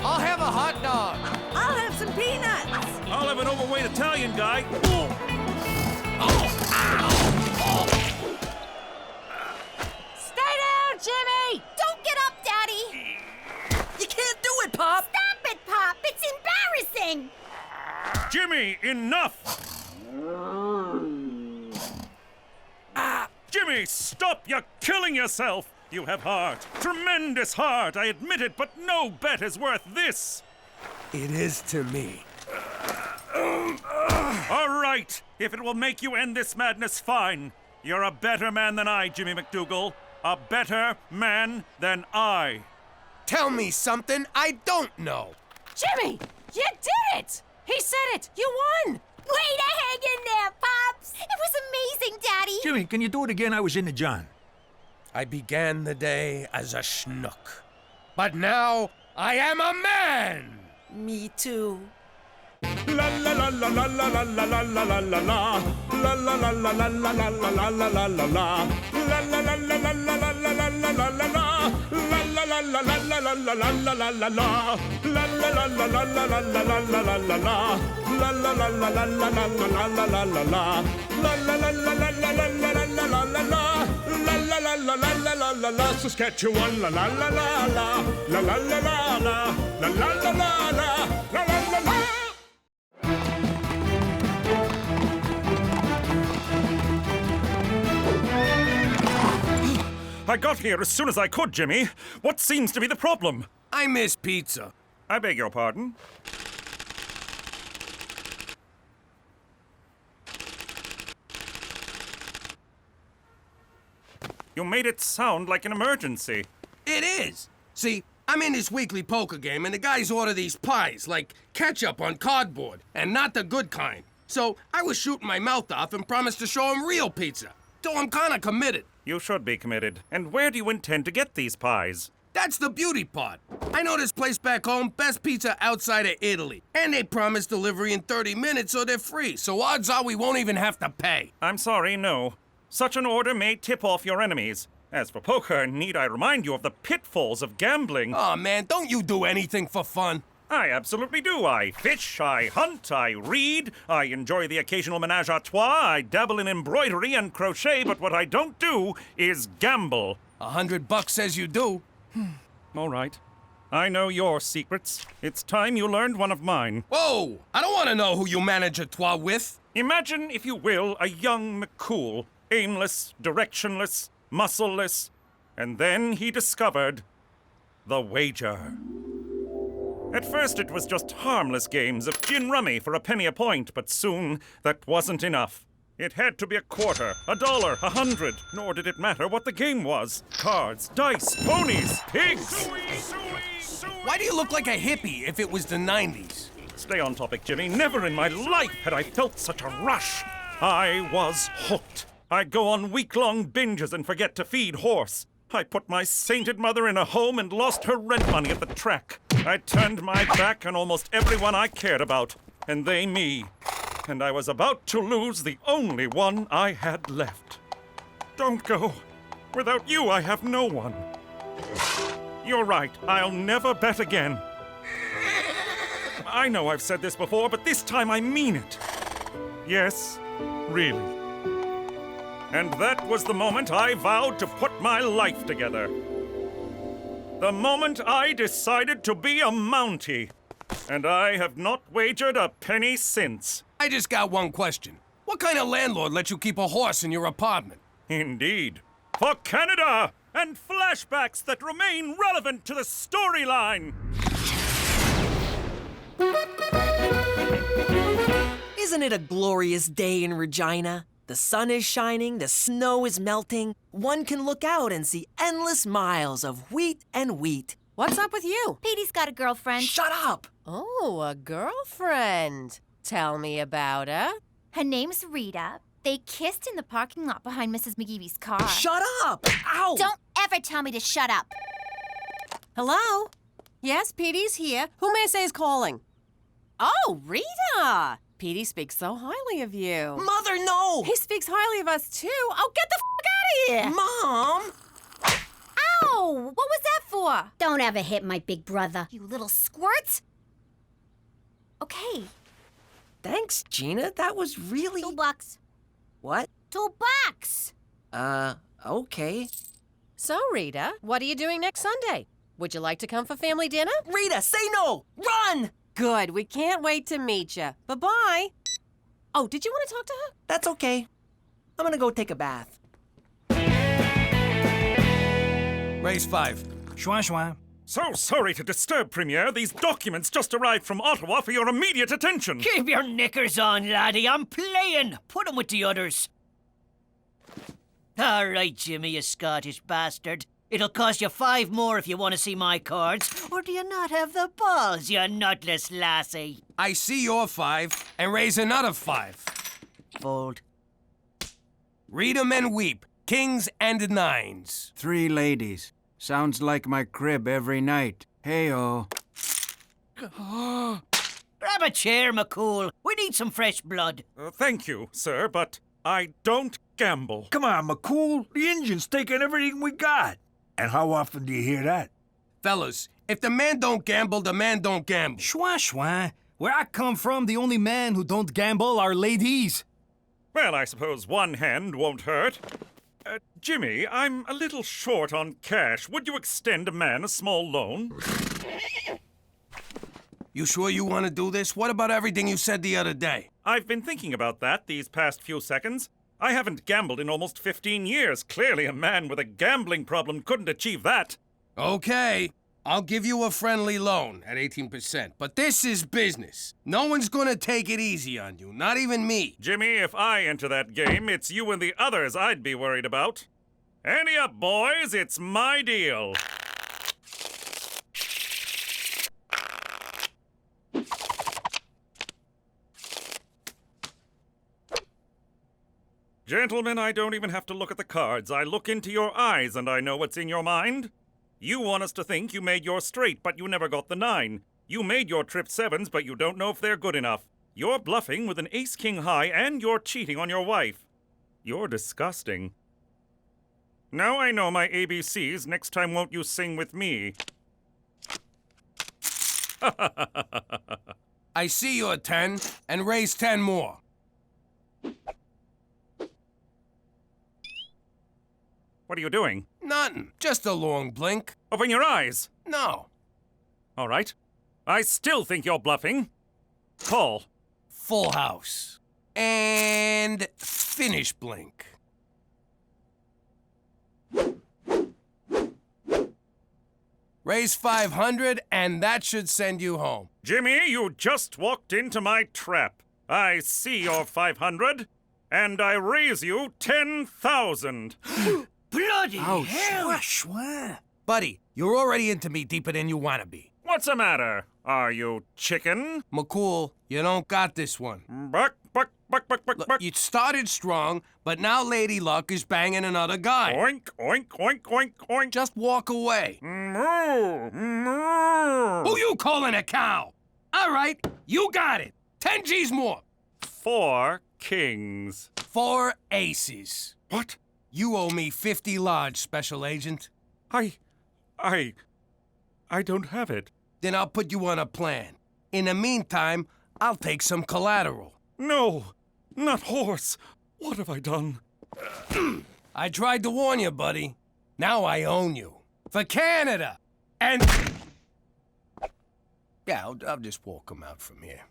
I'll have a hot dog. I'll have some peanuts. I'll have an overweight Italian guy. Stay down, Jimmy! Don't get up, Daddy! You can't do it, Pop! Stop it, Pop! It's embarrassing! Jimmy, enough! Jimmy, stop! You're killing yourself! You have heart. Tremendous heart, I admit it, but no bet is worth this! It is to me. All right, if it will make you end this madness, fine. You're a better man than I, Jimmy MacDougal. A better man than I. Tell me something I don't know. Jimmy, you did it! He said it! You won! Way to hang in there, Pops! It was amazing, Daddy! Jimmy, can you do it again? I was in the John. I began the day as a schnook, but now I am a man! Me too. La la la la la la la la la la la la la. La la la la la la la la la la la la la. La la la la la la la la la la la la la. La la la la la la la la la la la la. La la la la la la la la la la la la la. La la la la la la la la la la la la la. La la la la la la la la la la la la la. La la la la la la la la la. Saskatchewan la la la la la. La la la la la. La la la la la. La la la la. I got here as soon as I could, Jimmy. What seems to be the problem? I miss pizza. I beg your pardon. You made it sound like an emergency. It is. See, I'm in this weekly poker game, and the guys order these pies, like ketchup on cardboard, and not the good kind. So I was shooting my mouth off and promised to show them real pizza. So I'm kinda committed. You should be committed. And where do you intend to get these pies? That's the beauty part. I know this place back home, best pizza outside of Italy. And they promise delivery in 30 minutes so they're free. So odds are we won't even have to pay. I'm sorry, no. Such an order may tip off your enemies. As for poker, need I remind you of the pitfalls of gambling? Aw, man, don't you do anything for fun? I absolutely do. I fish, I hunt, I read, I enjoy the occasional menage a trois, I dabble in embroidery and crochet, but what I don't do is gamble. $100 says you do. All right. I know your secrets. It's time you learned one of mine. Whoa! I don't want to know who you manage a trois with. Imagine, if you will, a young McCool, aimless, directionless, muscleless, and then he discovered the wager. At first it was just harmless games of gin rummy for a penny a point, but soon that wasn't enough. It had to be a quarter, $1, 100, nor did it matter what the game was. Cards, dice, ponies, pigs! Why do you look like a hippie if it was the 90s? Stay on topic, Jimmy. Never in my life had I felt such a rush. I was hooked. I'd go on week-long binges and forget to feed horse. I put my sainted mother in a home and lost her rent money at the track. I turned my back on almost everyone I cared about, and they me. And I was about to lose the only one I had left. Don't go. Without you, I have no one. You're right. I'll never bet again. I know I've said this before, but this time I mean it. Yes, really. And that was the moment I vowed to put my life together. The moment I decided to be a Mountie. And I have not wagered a penny since. I just got one question. What kind of landlord lets you keep a horse in your apartment? Indeed. For Canada! And flashbacks that remain relevant to the storyline! Isn't it a glorious day in Regina? The sun is shining, the snow is melting. One can look out and see endless miles of wheat and wheat. What's up with you? Petey's got a girlfriend. Shut up! Oh, a girlfriend. Tell me about her. Her name's Rita. They kissed in the parking lot behind Mrs. McGeevy's car. Shut up! Ow! Don't ever tell me to shut up. Hello? Yes, Petey's here. Who may I say is calling? Oh, Rita! Petey speaks so highly of you. Mother, no! He speaks highly of us, too. Oh, get the f*** out of here! Mom! Ow! What was that for? Don't ever hit my big brother. You little squirt. Okay. Thanks, Gina. That was really... $2. What? $2. Okay. So, Rita, what are you doing next Sunday? Would you like to come for family dinner? Rita, say no! Run! Good. We can't wait to meet you. Bye-bye. Oh, did you want to talk to her? That's okay. I'm gonna go take a bath. Raise 5. Schwa schwa. So sorry to disturb, Premier. These documents just arrived from Ottawa for your immediate attention. Keep your knickers on, laddie. I'm playing. Put 'em with the others. All right, Jimmy, you Scottish bastard. It'll cost you 5 more if you want to see my cards. Or do you not have the balls, you nutless lassie? I see your 5 and raise another 5. Fold. Read 'em and weep. Kings and 9s. 3 ladies. Sounds like my crib every night. Hey-oh. Grab a chair, McCool. We need some fresh blood. Thank you, sir, but I don't gamble. Come on, McCool. The engine's taking everything we got. And how often do you hear that? Fellas, if the man don't gamble, the man don't gamble. Schwa schwa. Where I come from, the only men who don't gamble are ladies. Well, I suppose one hand won't hurt. Jimmy, I'm a little short on cash. Would you extend a man a small loan? You sure you want to do this? What about everything you said the other day? I've been thinking about that these past few seconds. I haven't gambled in almost 15 years. Clearly a man with a gambling problem couldn't achieve that. Okay, I'll give you a friendly loan at 18%, but this is business. No one's gonna take it easy on you, not even me. Jimmy, if I enter that game, it's you and the others I'd be worried about. Ante up, boys, it's my deal. Gentlemen, I don't even have to look at the cards. I look into your eyes and I know what's in your mind. You want us to think you made your straight, but you never got the 9. You made your trip 7s, but you don't know if they're good enough. You're bluffing with an ace-king high, and you're cheating on your wife. You're disgusting. Now I know my ABCs. Next time won't you sing with me? I see your 10, and raise 10 more. What are you doing? Nothing, just a long blink. Open your eyes. No. All right. I still think you're bluffing. Call. Full house. And finish blink. Raise 500, and that should send you home. Jimmy, you just walked into my trap. I see your 500, and I raise you 10,000. Bloody Ouch. hell! Schwa schwa. Buddy, you're already into me deeper than you want to be. What's the matter? Are you chicken? McCool, you don't got this one. Buck, buck, buck, buck, buck, Look, buck. you started strong, but now Lady Luck is banging another guy. Oink, oink, oink, oink, oink. Just walk away. Moo, moo. Who you calling a cow? All right, you got it. 10 G's more. 4 kings. 4 aces. What? You owe me 50 large, Special Agent. I don't have it. Then I'll put you on a plan. In the meantime, I'll take some collateral. No, not horse. What have I done? I tried to warn you, buddy. Now I own you. For Canada. And... Yeah, I'll just walk him out from here.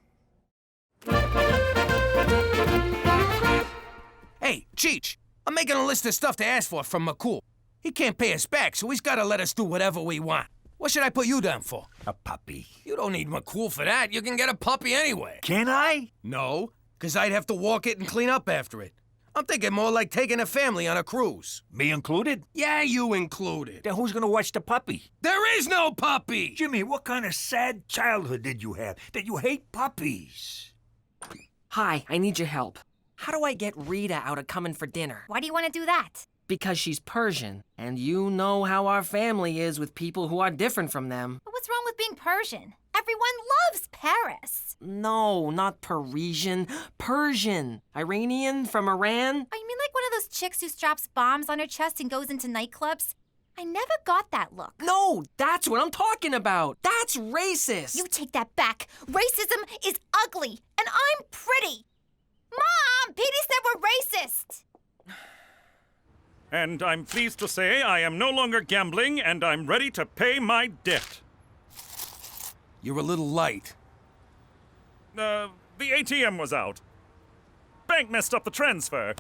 Hey, Cheech, I'm making a list of stuff to ask for from McCool. He can't pay us back, so he's gotta let us do whatever we want. What should I put you down for? A puppy. You don't need McCool for that. You can get a puppy anyway. Can I? No, because I'd have to walk it and clean up after it. I'm thinking more like taking a family on a cruise. Me included? Yeah, you included. Then who's gonna watch the puppy? There is no puppy! Jimmy, what kind of sad childhood did you have that you hate puppies? Hi, I need your help. How do I get Rita out of coming for dinner? Why do you want to do that? Because she's Persian, and you know how our family is with people who are different from them. But what's wrong with being Persian? Everyone loves Paris. No, not Parisian. Persian. Iranian from Iran. Oh, you mean like one of those chicks who straps bombs on her chest and goes into nightclubs? I never got that look. No, that's what I'm talking about. That's racist. You take that back. Racism is ugly, and I'm pretty. Mom, Petey said we're racist. And I'm pleased to say I am no longer gambling and I'm ready to pay my debt. You're a little light. The ATM was out. Bank messed up the transfer.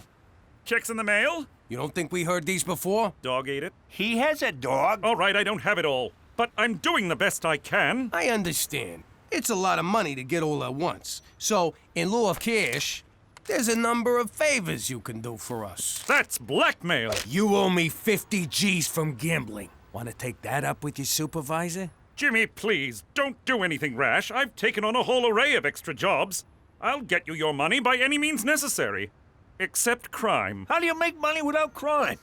Checks in the mail? You don't think we heard these before? Dog ate it. He has a dog. All right, I don't have it all. But I'm doing the best I can. I understand. It's a lot of money to get all at once. So, in lieu of cash, there's a number of favors you can do for us. That's blackmail. You owe me 50 G's from gambling. Want to take that up with your supervisor? Jimmy, please, don't do anything rash. I've taken on a whole array of extra jobs. I'll get you your money by any means necessary. Except crime. How do you make money without crime?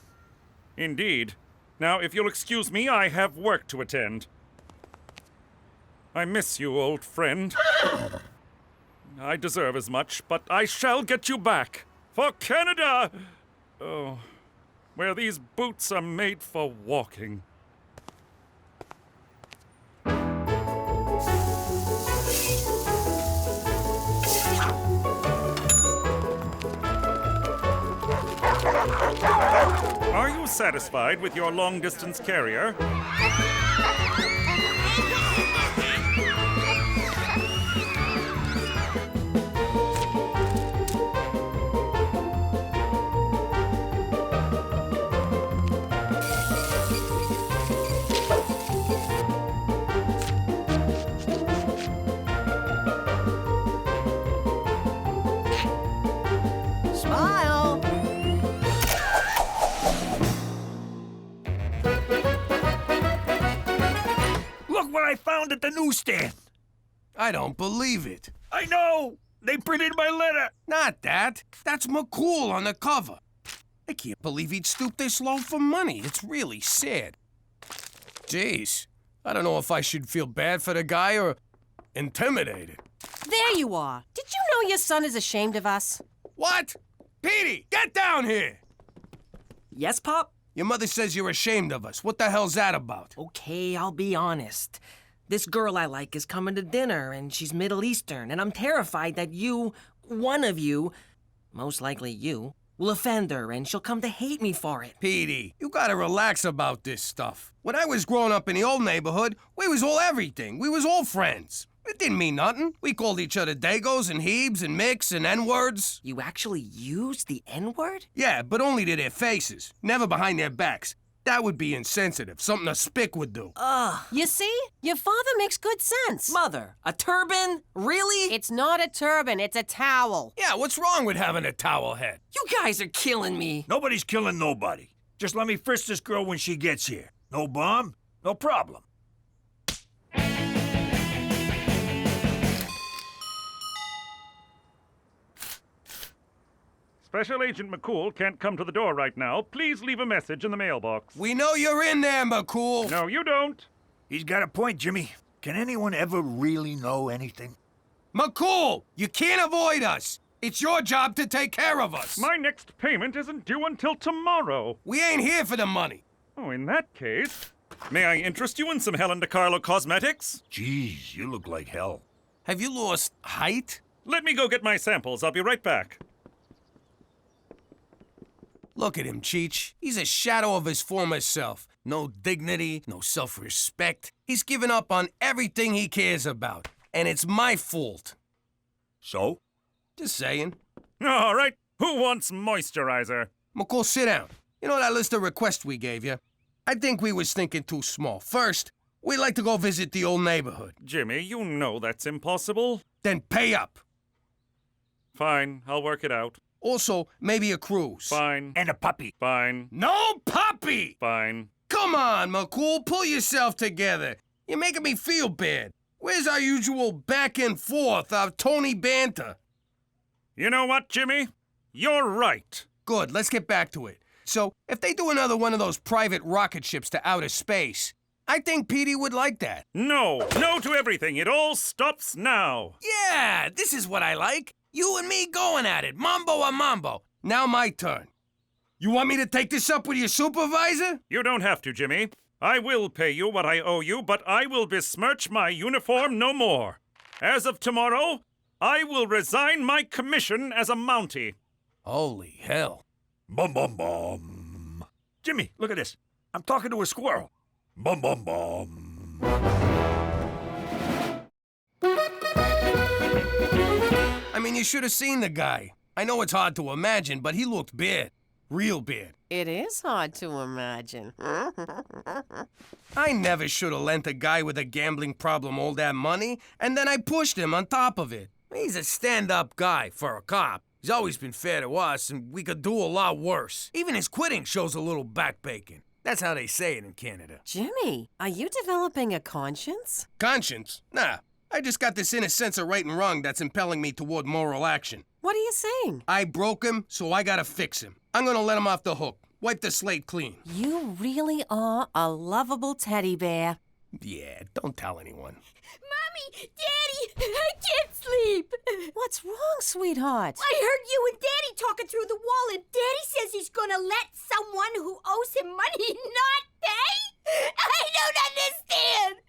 Indeed. Now, if you'll excuse me, I have work to attend. I miss you, old friend. I deserve as much, but I shall get you back. For Canada! Oh, where these boots are made for walking. Are you satisfied with your long-distance carrier? Smile! Look what I found at the newsstand. I don't believe it. I know. They printed my letter. Not that. That's McCool on the cover. I can't believe he'd stoop this low for money. It's really sad. Jeez, I don't know if I should feel bad for the guy or intimidated. There you are. Did you know your son is ashamed of us? What? Petey, get down here! Yes, Pop? Your mother says you're ashamed of us. What the hell's that about? Okay, I'll be honest. This girl I like is coming to dinner, and she's Middle Eastern, and I'm terrified that you, one of you, most likely you, will offend her, and she'll come to hate me for it. Petey, you gotta relax about this stuff. When I was growing up in the old neighborhood, we was all everything. We was all friends. It didn't mean nothing. We called each other Dagos and Hebes and Micks and N-words. You actually used the N-word? Yeah, but only to their faces, never behind their backs. That would be insensitive, something a spick would do. Ugh. You see? Your father makes good sense. Mother, a turban? Really? It's not a turban, it's a towel. Yeah, what's wrong with having a towel head? You guys are killing me. Nobody's killing nobody. Just let me frisk this girl when she gets here. No bomb, no problem. Special Agent McCool can't come to the door right now. Please leave a message in the mailbox. We know you're in there, McCool. No, you don't. He's got a point, Jimmy. Can anyone ever really know anything? McCool, you can't avoid us. It's your job to take care of us. My next payment isn't due until tomorrow. We ain't here for the money. Oh, in that case, may I interest you in some Helen DeCarlo cosmetics? Jeez, you look like hell. Have you lost height? Let me go get my samples. I'll be right back. Look at him, Cheech. He's a shadow of his former self. No dignity, no self-respect. He's given up on everything he cares about. And it's my fault. So? Just saying. All right. Who wants moisturizer? McCool, sit down. You know that list of requests we gave you? I think we was thinking too small. First, we'd like to go visit the old neighborhood. Jimmy, you know that's impossible. Then pay up. Fine, I'll work it out. Also, maybe a cruise. Fine. And a puppy. Fine. No puppy! Fine. Come on, McCool, pull yourself together. You're making me feel bad. Where's our usual back and forth, our Tony banter? You know what, Jimmy? You're right. Good, let's get back to it. So, if they do another one of those private rocket ships to outer space, I think Petey would like that. No to everything. It all stops now. Yeah, this is what I like. You and me going at it, mambo a mambo. Now my turn. You want me to take this up with your supervisor? You don't have to, Jimmy. I will pay you what I owe you, but I will besmirch my uniform no more. As of tomorrow, I will resign my commission as a Mountie. Holy hell. Bum, bum, bum. Jimmy, look at this. I'm talking to a squirrel. Bum, bum, bum. I mean, you should have seen the guy. I know it's hard to imagine, but he looked bad. Real bad. It is hard to imagine. I never should have lent a guy with a gambling problem all that money, and then I pushed him on top of it. He's a stand-up guy for a cop. He's always been fair to us, and we could do a lot worse. Even his quitting shows a little backbacon. That's how they say it in Canada. Jimmy, are you developing a conscience? Conscience? Nah. I just got this inner sense of right and wrong that's impelling me toward moral action. What are you saying? I broke him, so I gotta fix him. I'm gonna let him off the hook. Wipe the slate clean. You really are a lovable teddy bear. Yeah, don't tell anyone. Mommy! Daddy! I can't sleep! What's wrong, sweetheart? I heard you and Daddy talking through the wall, and Daddy says he's gonna let someone who owes him money not pay? I don't understand!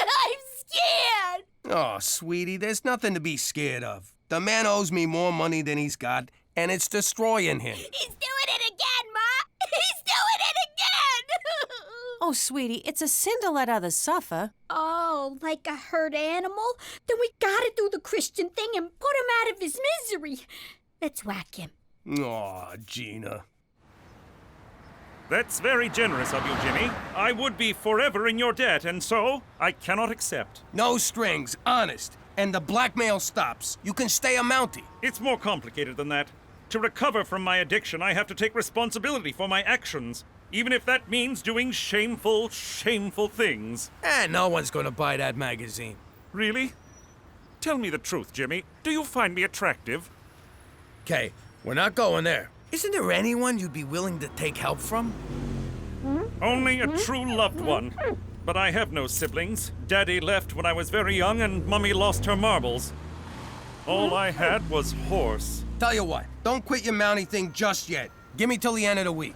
I'm scared! Oh, sweetie, there's nothing to be scared of. The man owes me more money than he's got, and it's destroying him. He's doing it again, Ma! He's doing it again! Oh, sweetie, it's a sin to let others suffer. Oh, like a hurt animal? Then we gotta do the Christian thing and put him out of his misery. Let's whack him. Aw, Gina. That's very generous of you, Jimmy. I would be forever in your debt, and so I cannot accept. No strings, honest. And the blackmail stops. You can stay a Mountie. It's more complicated than that. To recover from my addiction, I have to take responsibility for my actions, even if that means doing shameful things. No one's gonna buy that magazine. Really? Tell me the truth, Jimmy. Do you find me attractive? Okay, we're not going there. Isn't there anyone you'd be willing to take help from? Only a true loved one. But I have no siblings. Daddy left when I was very young, and Mummy lost her marbles. All I had was horse. Tell you what, don't quit your Mountie thing just yet. Give me till the end of the week.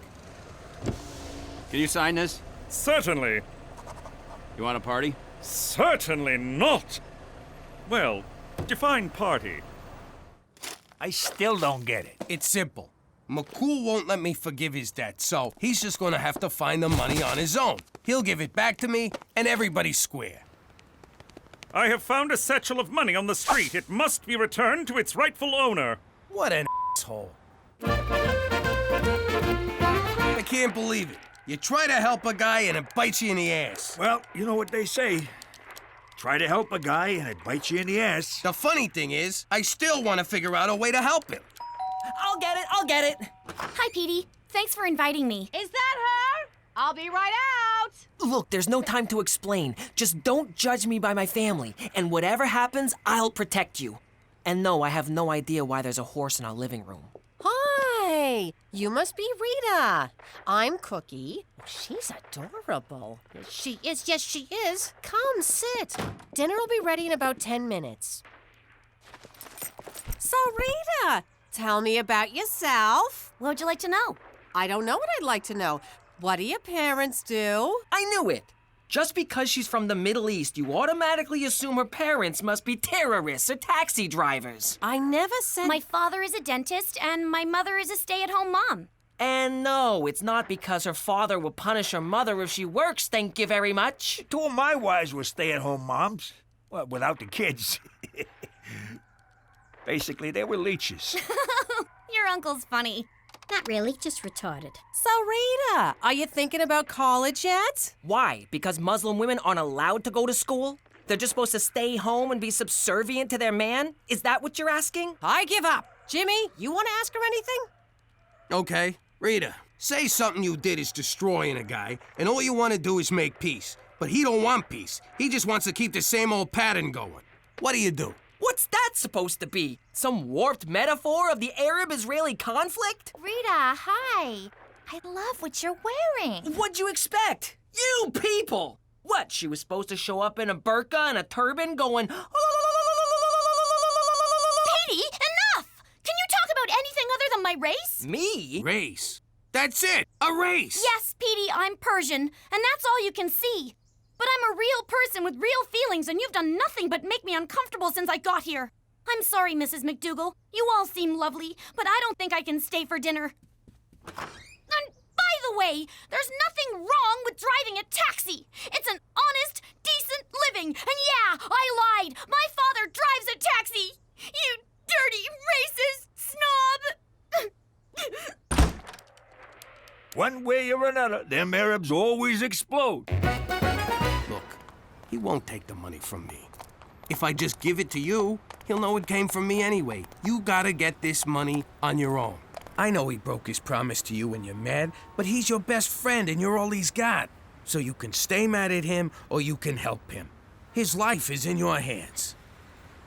Can you sign this? Certainly. You want a party? Certainly not. Well, define party. I still don't get it. It's simple. McCool won't let me forgive his debt, so he's just gonna have to find the money on his own. He'll give it back to me, and everybody's square. I have found a satchel of money on the street. It must be returned to its rightful owner. What an asshole. I can't believe it. You try to help a guy and it bites you in the ass. Well, you know what they say. Try to help a guy and it bites you in the ass. The funny thing is, I still want to figure out a way to help him. I'll get it. Hi, Petey. Thanks for inviting me. Is that her? I'll be right out. Look, there's no time to explain. Just don't judge me by my family. And whatever happens, I'll protect you. And no, I have no idea why there's a horse in our living room. Hi, you must be Rita. I'm Cookie. She's adorable. She is, yes, she is. Come, sit. Dinner will be ready in about 10 minutes. So, Rita, tell me about yourself. What would you like to know? I don't know what I'd like to know. What do your parents do? I knew it. Just because she's from the Middle East, you automatically assume her parents must be terrorists or taxi drivers. I never said... My father is a dentist, and my mother is a stay-at-home mom. And no, it's not because her father will punish her mother if she works, thank you very much. Two of my wives were stay-at-home moms. Well, without the kids. Basically, they were leeches. Your uncle's funny. Not really, just retarded. So, Rita, are you thinking about college yet? Why? Because Muslim women aren't allowed to go to school? They're just supposed to stay home and be subservient to their man? Is that what you're asking? I give up. Jimmy, you want to ask her anything? Okay, Rita, say something you did is destroying a guy, and all you want to do is make peace. But he don't want peace. He just wants to keep the same old pattern going. What do you do? What's that supposed to be? Some warped metaphor of the Arab-Israeli conflict? Rita, hi. I love what you're wearing. What'd you expect? You people! What, she was supposed to show up in a burqa and a turban going... Petey, enough! Can you talk about anything other than my race? Me? Race. That's it. A race. Yes, Petey, I'm Persian, and that's all you can see. But I'm a real person with real feelings, and you've done nothing but make me uncomfortable since I got here. I'm sorry, Mrs. MacDougal. You all seem lovely, but I don't think I can stay for dinner. And by the way, there's nothing wrong with driving a taxi. It's an honest, decent living. And yeah, I lied. My father drives a taxi. You dirty, racist snob. One way or another, them Arabs always explode. Look, he won't take the money from me. If I just give it to you, he'll know it came from me anyway. You gotta get this money on your own. I know he broke his promise to you and you're mad, but he's your best friend and you're all he's got. So you can stay mad at him or you can help him. His life is in your hands.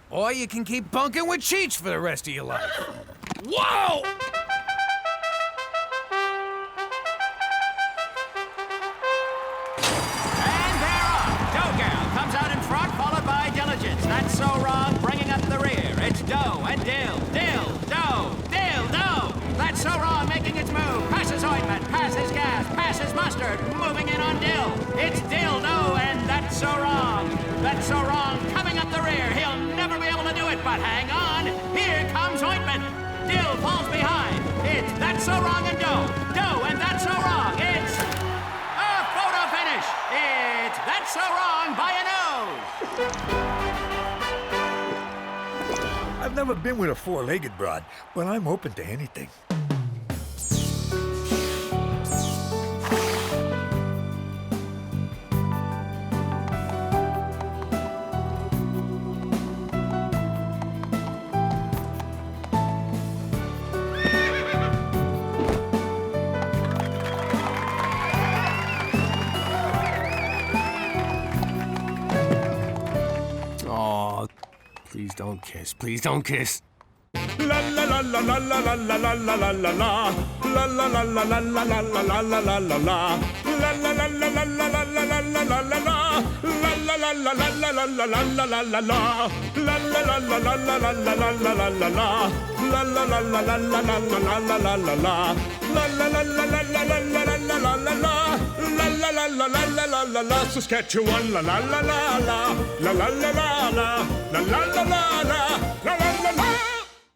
Or you can keep bunking with Cheech for the rest of your life. Whoa! That's so wrong, bringing up the rear. It's dough and dill, dough. That's so wrong, making its move. Passes ointment, passes gas, passes mustard, moving in on dill. It's dill, dough, and that's so wrong. That's so wrong, coming up the rear. He'll never be able to do it, but hang on. Here comes ointment. Dill falls behind. It's that's so wrong and dough, and that's so wrong. It's a photo finish. It's that's so wrong by a nose. I've never been with a four-legged broad, but I'm open to anything. Please don't kiss. Please don't kiss. La la la la la la la la la la la la la. La la la la la la la la la la la la la. La la la la la la la la la la la la la. La la la la la la la la la la la la la. La la la la la la la la la la la la la. La la la la la la la la la la la la. La la la la la la la la la la la la. La la la la la la la la la. Saskatchewan la la la la la. La la la la la. La la la la la. La la la la.